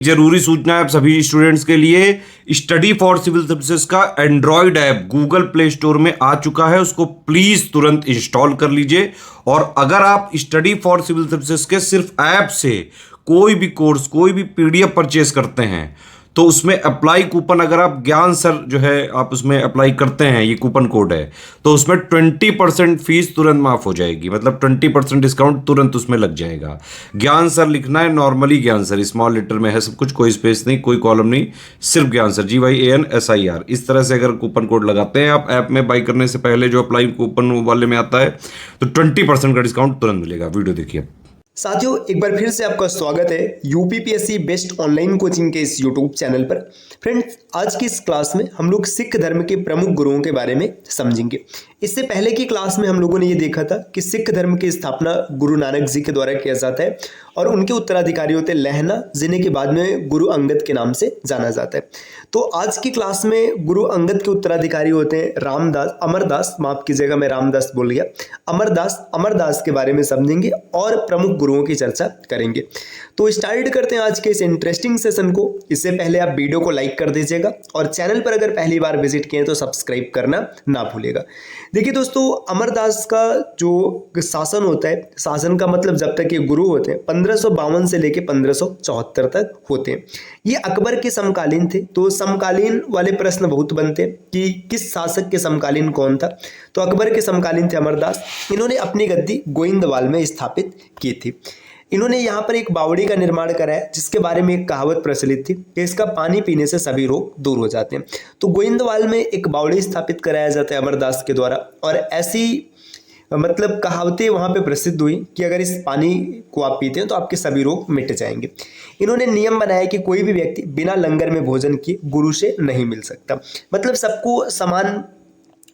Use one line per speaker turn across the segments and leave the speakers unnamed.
जरूरी सूचना है आप सभी स्टूडेंट्स के लिए। स्टडी फॉर सिविल सर्विसेज का Android app Google play store में आ चुका है, उसको प्लीज तुरंत इंस्टॉल कर लीजिए। और अगर आप स्टडी फॉर सिविल सर्विसेज के सिर्फ ऐप से कोई भी कोर्स, कोई भी पीडीएफ परचेस करते हैं तो उसमें अप्लाई कूपन, अगर आप ज्ञान सर जो है आप उसमें अप्लाई करते हैं, ये कूपन कोड है, तो उसमें 20% फीस तुरंत माफ हो जाएगी। मतलब 20% डिस्काउंट तुरंत उसमें लग जाएगा। ज्ञान सर लिखना है, नॉर्मली ज्ञान सर, स्मॉल लेटर में है सब कुछ, कोई स्पेस नहीं, कोई कॉलम नहीं, सिर्फ ज्ञान सर, GYANSIR। इस तरह से अगर कूपन कोड लगाते हैं आप ऐप में बाई करने से पहले, जो अप्लाई कूपन वाले में आता है, तो 20% का डिस्काउंट तुरंत मिलेगा। वीडियो देखिए।
साथियों, एक बार फिर से आपका स्वागत है यूपीपीएससी बेस्ट ऑनलाइन कोचिंग के इस यूट्यूब चैनल पर। फ्रेंड्स, आज की इस क्लास में हम लोग सिख धर्म के प्रमुख गुरुओं के बारे में समझेंगे। इससे पहले की क्लास में हम लोगों ने ये देखा था कि सिख धर्म की स्थापना गुरु नानक जी के द्वारा किया जाता है और उनके उत्तराधिकारी होते लहना, जिन्हें के बाद में गुरु अंगद के नाम से जाना जाता है। तो आज की क्लास में गुरु अंगद के उत्तराधिकारी होते हैं रामदास, अमरदास, माफ कीजिएगा मैं रामदास बोल गया, अमरदास के बारे में समझेंगे और प्रमुख गुरुओं की चर्चा करेंगे। तो स्टार्ट करते हैं आज के इस इंटरेस्टिंग सेशन को। इससे पहले आप वीडियो को लाइक कर दीजिएगा और चैनल पर अगर पहली बार विजिट किए तो सब्सक्राइब करना ना भूलिएगा। देखिए दोस्तों, अमरदास का जो शासन होता है, शासन का मतलब जब तक ये गुरु होते हैं 1552 से लेके 1574 तक होते हैं। ये अकबर के समकालीन थे। तो समकालीन वाले प्रश्न बहुत बनते हैं कि किस शासक के समकालीन कौन था। तो अकबर के समकालीन थे अमरदास। इन्होंने अपनी गद्दी गोइंदवाल में स्थापित की थी। इन्होंने यहाँ पर एक बावड़ी का निर्माण कराया, जिसके बारे में एक कहावत प्रचलित थी कि इसका पानी पीने से सभी रोग दूर हो जाते हैं। तो गोइंदवाल में एक बावड़ी स्थापित कराया जाता है अमरदास के द्वारा, और ऐसी मतलब कहावतें वहाँ पे प्रसिद्ध हुई कि अगर इस पानी को आप पीते हैं तो आपके सभी रोग मिट जाएंगे। इन्होंने नियम बनाया कि कोई भी व्यक्ति बिना लंगर में भोजन किए गुरु से नहीं मिल सकता। मतलब सबको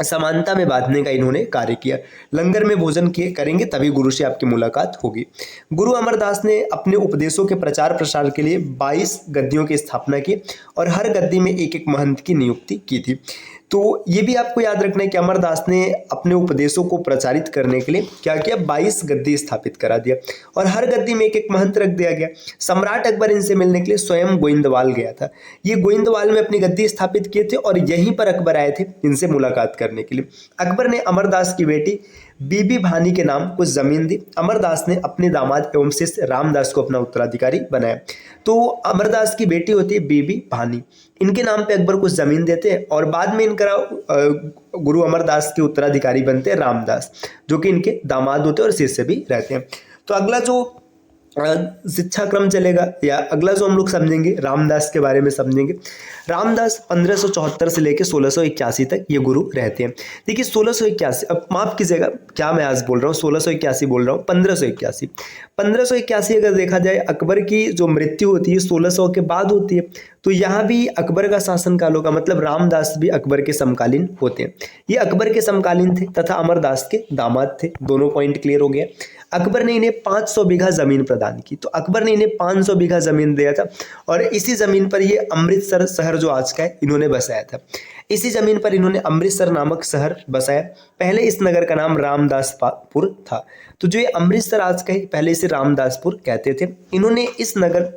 समानता में बांधने का इन्होंने कार्य किया। लंगर में भोजन किए करेंगे तभी गुरु से आपकी मुलाकात होगी। गुरु अमरदास ने अपने उपदेशों के प्रचार प्रसार के लिए 22 गद्दियों की स्थापना की और हर गद्दी में एक एक महंत की नियुक्ति की थी। तो ये भी आपको याद रखना है कि अमरदास ने अपने उपदेशों को प्रचारित करने के लिए क्या किया, 22 गद्दी स्थापित करा दिया और हर गद्दी में एक एक महंत रख दिया गया। सम्राट अकबर इनसे मिलने के लिए स्वयं गोइंदवाल गया था। ये गोइंदवाल में अपनी गद्दी स्थापित किए थे और यहीं पर अकबर आए थे इनसे मुलाकात करने के लिए। अकबर ने अमरदास की बेटी बीबी भानी के नाम कुछ जमीन दी। अमरदास ने अपने दामाद एवं शिष्य रामदास को अपना उत्तराधिकारी बनाया। तो अमरदास की बेटी होती है बीबी भानी, इनके नाम पे अकबर कुछ जमीन देते हैं और बाद में इनका गुरु अमरदास के उत्तराधिकारी बनते हैं रामदास, जो कि इनके दामाद होते हैं और शिष्य भी रहते हैं। तो अगला जो शिक्षा क्रम चलेगा या अगला जो हम लोग समझेंगे, रामदास के बारे में समझेंगे। रामदास 1574 से लेकर 1681 तक ये गुरु रहते हैं। देखिए 1681, अब माफ कीजिएगा क्या मैं आज बोल रहा हूँ, 1681 बोल रहा हूँ, 1581 अगर देखा जाए अकबर की जो मृत्यु होती है 1600 के बाद होती है। तो यहाँ भी अकबर का शासनकाल होगा, मतलब रामदास भी अकबर के समकालीन होते हैं। ये अकबर के समकालीन थे तथा अमरदास के दामाद थे। दोनों पॉइंट क्लियर हो गया। अकबर ने इन्हें 500 बीघा जमीन प्रदान की। तो अकबर ने इन्हें 500 बीघा जमीन दिया था और इसी जमीन पर ये अमृतसर शहर जो आज का है इन्होंने बसाया था। इसी जमीन पर इन्होंने अमृतसर नामक शहर बसाया। पहले इस नगर का नाम रामदासपुर था। तो जो ये अमृतसर आज का है, पहले इसे रामदासपुर कहते थे। इन्होंने इस नगर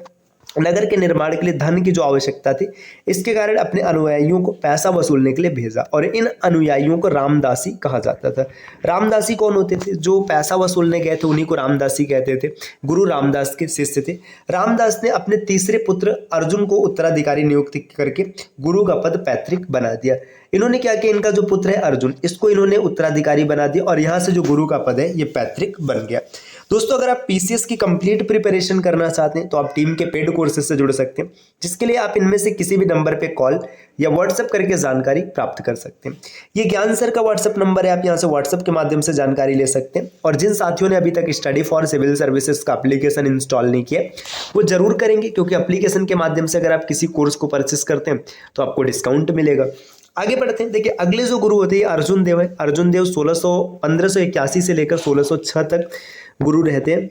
के निर्माण के लिए धन की जो आवश्यकता थी, इसके कारण अपने अनुयायियों को पैसा वसूलने के लिए भेजा और इन अनुयायियों को रामदासी कहा जाता था। रामदासी कौन होते थे? जो पैसा वसूलने गए थे उन्हीं को रामदासी कहते थे। गुरु रामदास के शिष्य थे। रामदास ने अपने तीसरे पुत्र अर्जुन को उत्तराधिकारी नियुक्त करके गुरु का पद पैतृक बना दिया। इन्होंने क्या किया, इनका जो पुत्र है अर्जुन, इसको इन्होंने उत्तराधिकारी बना दिया और यहाँ से जो गुरु का पद है ये पैतृक बन गया। दोस्तों, अगर आप पीसीएस की कंप्लीट प्रिपरेशन करना चाहते हैं तो आप टीम के पेड कोर्सेज से जुड़ सकते हैं, जिसके लिए आप इनमें से किसी भी नंबर पे कॉल या व्हाट्सएप करके जानकारी प्राप्त कर सकते हैं। ये ज्ञान सर का व्हाट्सएप नंबर है, आप यहाँ से व्हाट्सएप के माध्यम से जानकारी ले सकते हैं। और जिन साथियों ने अभी तक स्टडी फॉर सिविल सर्विसेज का एप्लीकेशन इंस्टॉल नहीं किया वो जरूर करेंगे, क्योंकि एप्लीकेशन के माध्यम से अगर आप किसी कोर्स को परचेस करते हैं तो आपको डिस्काउंट मिलेगा। आगे बढ़ते हैं। देखिए अगले जो गुरु होते हैं अर्जुन देव है। अर्जुन देव 1581 से लेकर 1606 तक गुरु रहते हैं।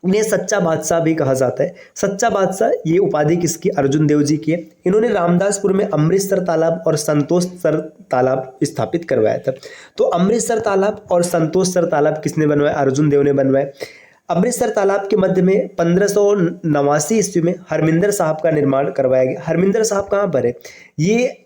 इन्हें सच्चा बादशाह भी कहा जाता है। सच्चा बादशाह ये उपाधि किसकी? अर्जुन देव जी की है। इन्होंने रामदासपुर में अमृतसर तालाब और संतोषसर तालाब स्थापित करवाया था। तो अमृतसर तालाब और संतोषसर तालाब किसने बनवाया? अर्जुन देव ने बनवाया। अमृतसर तालाब के मध्य में 1589 ईस्वी में हरमिंदर साहब का निर्माण करवाया गया। हरमिंदर साहब कहाँ पर है? ये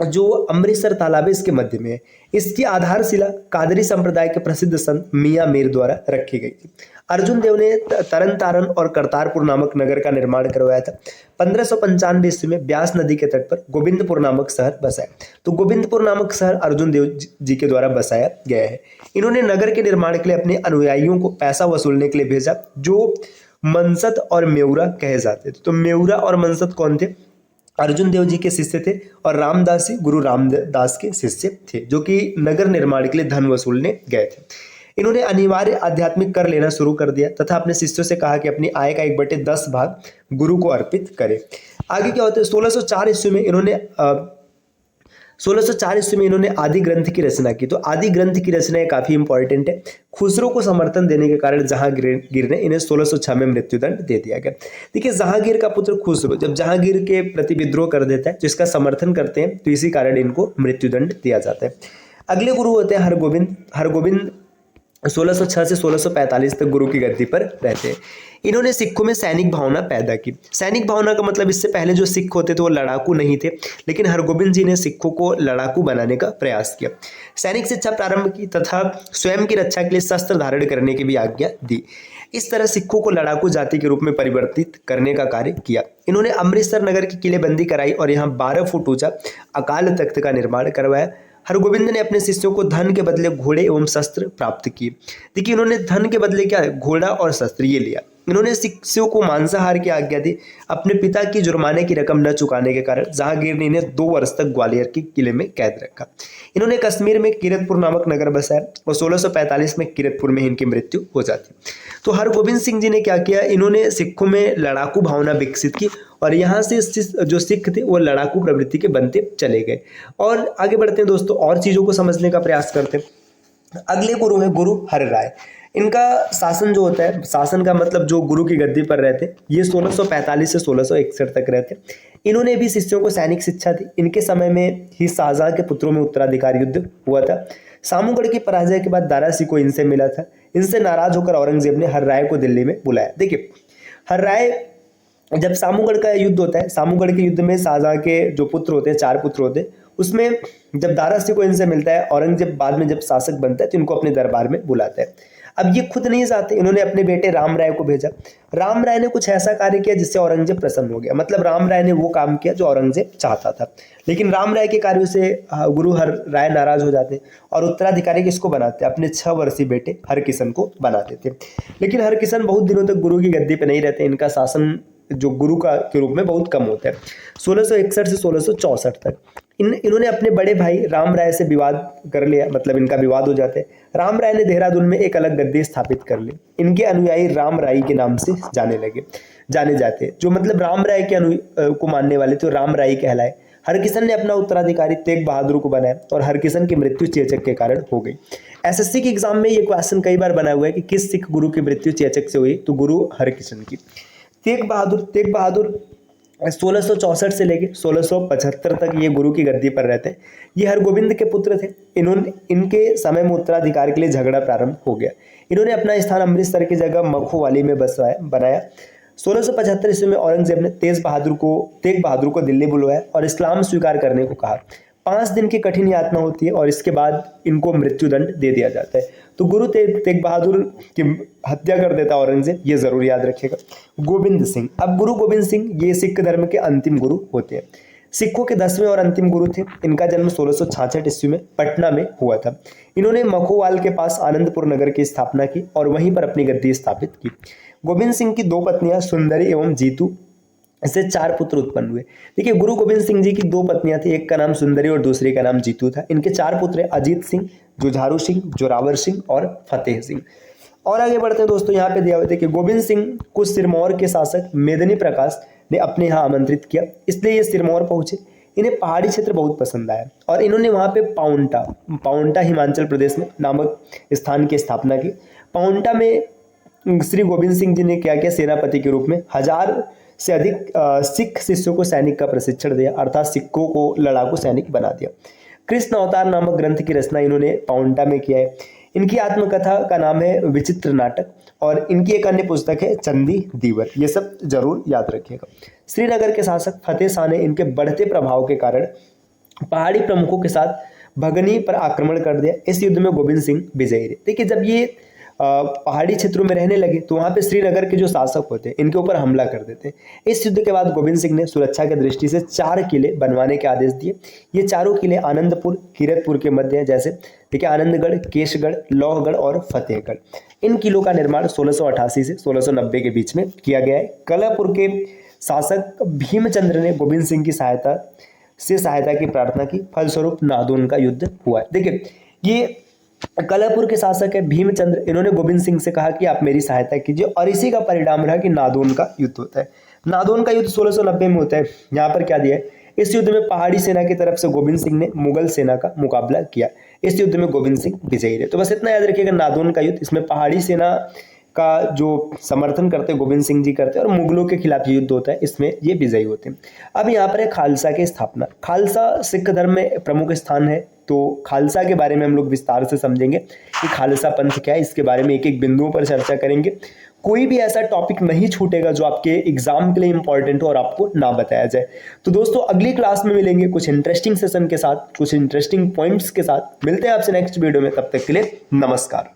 जो अमृतसर तालाब है इसके मध्य में है। इसकी आधारशिला कादरी संप्रदाय के प्रसिद्ध संत मियां मीर द्वारा रखी गई थी। अर्जुन देव ने तरन तारण और करतारपुर नामक नगर का निर्माण करवाया था। 1595 ईस्वी में ब्यास नदी के तट पर गोविंदपुर नामक शहर बसाया। तो गोविंदपुर नामक शहर अर्जुन देव जी के द्वारा बसाया गया है। इन्होंने नगर के निर्माण के लिए अपने अनुयायियों को पैसा वसूलने के लिए भेजा, जो मनसत और मेउरा कहे जाते थे। तो मेउरा और मनसत कौन थे? अर्जुन देव जी के शिष्य थे और रामदास जी गुरु रामदास के शिष्य थे, जो कि नगर निर्माण के लिए धन वसूलने गए थे। इन्होंने अनिवार्य आध्यात्मिक कर लेना शुरू कर दिया तथा अपने शिष्यों से कहा कि अपनी आय का 1/10 भाग गुरु को अर्पित करें। आगे क्या होता है? 1604 ईस्वी में इन्होंने आदि ग्रंथ की रचना की। तो आदि ग्रंथ की रचना काफी इंपॉर्टेंट है। खुसरो को समर्थन देने के कारण जहांगीर ने इन्हें 1606 में मृत्युदंड दे दिया गया। देखिए, जहांगीर का पुत्र खुसरो जब जहांगीर के प्रति विद्रोह कर देता है, जिसका समर्थन करते हैं, तो इसी कारण इनको मृत्युदंड दिया जाता है। अगले गुरु होते हैं हरगोविंद 1606 से 1645 तक गुरु की गद्दी पर रहते हैं। इन्होंने सिखों में सैनिक भावना पैदा की। सैनिक भावना का मतलब, इससे पहले जो सिख होते थे वो लड़ाकू नहीं थे, लेकिन हरगोविंद जी ने सिखों को लड़ाकू बनाने का प्रयास किया। सैनिक शिक्षा प्रारंभ की तथा स्वयं की रक्षा के लिए शस्त्र धारण करने की भी आज्ञा दी। इस तरह सिखों को लड़ाकू जाति के रूप में परिवर्तित करने का कार्य किया। इन्होंने अमृतसर नगर की किलेबंदी कराई और यहाँ 12 फुट ऊंचा अकाल तख्त का निर्माण करवाया। हरगोविंद ने अपने शिष्यों को धन के बदले घोड़े एवं शस्त्र प्राप्त किए। देखिए, इन्होंने धन के बदले क्या है? घोड़ा और शस्त्र ये लिया। इन्होंने शिष्यों को मांसाहार की आज्ञा दी। अपने पिता की जुर्माने की रकम न चुकाने के कारण जहांगीर ने इन्हें 2 वर्ष तक ग्वालियर के किले में कैद रखा। इन्होंने कश्मीर में किरतपुर नामक नगर बसाया और 1645 में किरतपुर में इनकी मृत्यु हो जाती। तो हरगोविंद सिंह जी ने क्या किया? इन्होंने सिखों में लड़ाकू भावना विकसित की और यहाँ से जो सिख थे वो लड़ाकू प्रवृत्ति के बनते चले गए। और आगे बढ़ते हैं दोस्तों, और चीज़ों को समझने का प्रयास करते हैं। अगले गुरु हैं गुरु हर राय। इनका शासन जो होता है, शासन का मतलब जो गुरु की गद्दी पर रहते, ये 1645 से 1661 तक रहते। इन्होंने भी शिष्यों को सैनिक शिक्षा दी। इनके समय में ही शाहजहां के पुत्रों में उत्तराधिकार युद्ध हुआ था। सामूगढ़ की पराजय के बाद दारा सिंह को इनसे मिला था। इनसे नाराज होकर औरंगजेब ने हर राय को दिल्ली में बुलाया। देखिए, हर राय जब सामूगढ़ का युद्ध होता है, सामूगढ़ के युद्ध में शाहजहां के जो पुत्र होते हैं, 4 पुत्र होते हैं, उसमें जब दारा सिंह को इनसे मिलता है, औरंगजेब बाद में जब शासक बनता है तो इनको अपने दरबार में बुलाता है। अब ये खुद नहीं जाते, इन्होंने अपने बेटे राम राय को भेजा। राम राय ने कुछ ऐसा कार्य किया जिससे औरंगजेब प्रसन्न हो गया। मतलब राम राय ने वो काम किया जो औरंगजेब चाहता था। लेकिन राम राय के कार्यों से गुरु हर राय नाराज हो जाते और उत्तराधिकारी किसको बनाते? अपने 6 वर्षीय बेटे हरकिशन को बना देते। लेकिन हरकिशन बहुत दिनों तक गुरु की गद्दी पर नहीं रहते। इनका शासन जो गुरु का के रूप में बहुत कम होता है। 1661 से 1664 तक इन्होंने अपने बड़े भाई राम राय से विवाद कर लिया, मतलब इनका विवाद हो जाता है। राम राय ने देहरादून में एक अलग गद्दी स्थापित कर ली। इनके अनुयायी राम राय के नाम से जाने जाते, जो मतलब राम राय के को मानने वाले तो राम राय कहलाए। हरकिशन ने अपना उत्तराधिकारी तेग बहादुर को बनाया और हरकिशन की मृत्यु चेचक के कारण हो गई। एसएससी के एग्जाम में ये क्वेश्चन कई बार बना हुआ है कि किस सिख गुरु की मृत्यु चेचक से हुई? तो गुरु हरकिशन की। तेग बहादुर 1664 से लेकर 1675 तक ये गुरु की गद्दी पर रहते हैं। ये हरगोविंद के पुत्र थे। इनके समय में उत्तराधिकार के लिए झगड़ा प्रारंभ हो गया। इन्होंने अपना स्थान अमृतसर की जगह मखोवाली में बनाया। 1675 ईस्वी में औरंगजेब ने तेग बहादुर को दिल्ली बुलवाया और इस्लाम स्वीकार करने को कहा। 5 दिन की कठिन यातना होती है और इसके बाद इनको मृत्युदंड दे दिया जाता है। तो गुरु तेग बहादुर की हत्या कर देता औरंगजेब, ये जरूर याद रखिएगा। गोविंद सिंह, अब गुरु गोविंद सिंह ये सिख धर्म के अंतिम गुरु होते हैं। सिखों के 10वें और अंतिम गुरु थे। इनका जन्म 1666 ईस्वी में पटना में हुआ था। इन्होंने मखोवाल के पास आनंदपुर नगर की स्थापना की और वहीं पर अपनी गद्दी स्थापित की। गोविंद सिंह की 2 पत्नियां सुंदरी एवं जीतू, इससे 4 पुत्र उत्पन्न हुए। देखिए, गुरु गोविंद सिंह जी की 2 पत्नियां थी, एक का नाम सुंदरी और दूसरी का नाम जीतू था। इनके 4 पुत्र अजीत सिंह, जुझारू सिंह, जोरावर सिंह और फतेह सिंह। और आगे बढ़ते हैं दोस्तों, यहाँ पे दिया हुआ है कि गोविंद सिंह को सिरमौर के शासक मेदिनी प्रकाश ने अपने यहाँ आमंत्रित किया, इसलिए ये सिरमौर पहुंचे। इन्हें पहाड़ी क्षेत्र बहुत पसंद आया और इन्होंने वहाँ पे पाउंटा हिमाचल प्रदेश में नामक स्थान की स्थापना की। पाउंटा में श्री गोविंद सिंह जी ने क्या किया? सेनापति के रूप में 1000 से अधिक सिख शिष्यों को सैनिक का प्रशिक्षण दिया, अर्थात सिखों को लड़ाकू सैनिक बना दिया। कृष्ण अवतार नामक ग्रंथ की रचना इन्होंने पाउंटा में किया है। इनकी आत्मकथा का नाम है विचित्र नाटक और इनकी एक अन्य पुस्तक है चंदी दीवर। ये सब जरूर याद रखिएगा। श्रीनगर के शासक फतेह शाह ने इनके बढ़ते प्रभाव के कारण पहाड़ी प्रमुखों के साथ भगनी पर आक्रमण कर दिया। इस युद्ध में गोविंद सिंह विजयी रहे। देखिए, जब ये पहाड़ी क्षेत्रों में रहने लगे तो वहां पे श्रीनगर के जो शासक होते हैं इनके ऊपर हमला कर देते हैं। इस युद्ध के बाद गोविंद सिंह ने सुरक्षा की दृष्टि से 4 किले बनवाने के आदेश दिए। ये चारों किले आनंदपुर किरतपुर के मध्य हैं, जैसे देखिए आनंदगढ़, केशगढ़, लौहगढ़ और फतेहगढ़। इन किलों का निर्माण 1688 से 1690 के बीच में किया गया है। कलापुर के शासक भीमचंद्र ने गोविंद सिंह की सहायता की प्रार्थना की, फलस्वरूप नादौन का युद्ध हुआ है। देखिए, ये कलापुर के शासक है भीमचंद्र, इन्होंने गोविंद सिंह से कहा कि आप मेरी सहायता कीजिए और इसी का परिणाम रहा कि नादौन का युद्ध होता है। नादौन का युद्ध 1690 में होता है। यहाँ पर क्या दिया है, इस युद्ध में पहाड़ी सेना की तरफ से गोविंद सिंह ने मुगल सेना का मुकाबला किया। इस युद्ध में गोविंद सिंह विजयी रहे। तो बस इतना याद रखिएगा, नादौन का युद्ध, इसमें पहाड़ी सेना का जो समर्थन करते गोविंद सिंह जी करते हैं और मुगलों के खिलाफ युद्ध होता है, इसमें ये विजयी होते हैं। अब यहाँ पर है खालसा की स्थापना। खालसा सिख धर्म में प्रमुख स्थान है, तो खालसा के बारे में हम लोग विस्तार से समझेंगे कि खालसा पंथ क्या है। इसके बारे में एक एक बिंदुओं पर चर्चा करेंगे। कोई भी ऐसा टॉपिक नहीं छूटेगा जो आपके एग्जाम के लिए इंपॉर्टेंट हो और आपको ना बताया जाए। तो दोस्तों, अगली क्लास में मिलेंगे कुछ इंटरेस्टिंग सेशन के साथ, कुछ इंटरेस्टिंग पॉइंट्स के साथ। मिलते हैं आपसे नेक्स्ट वीडियो में, तब तक के लिए नमस्कार।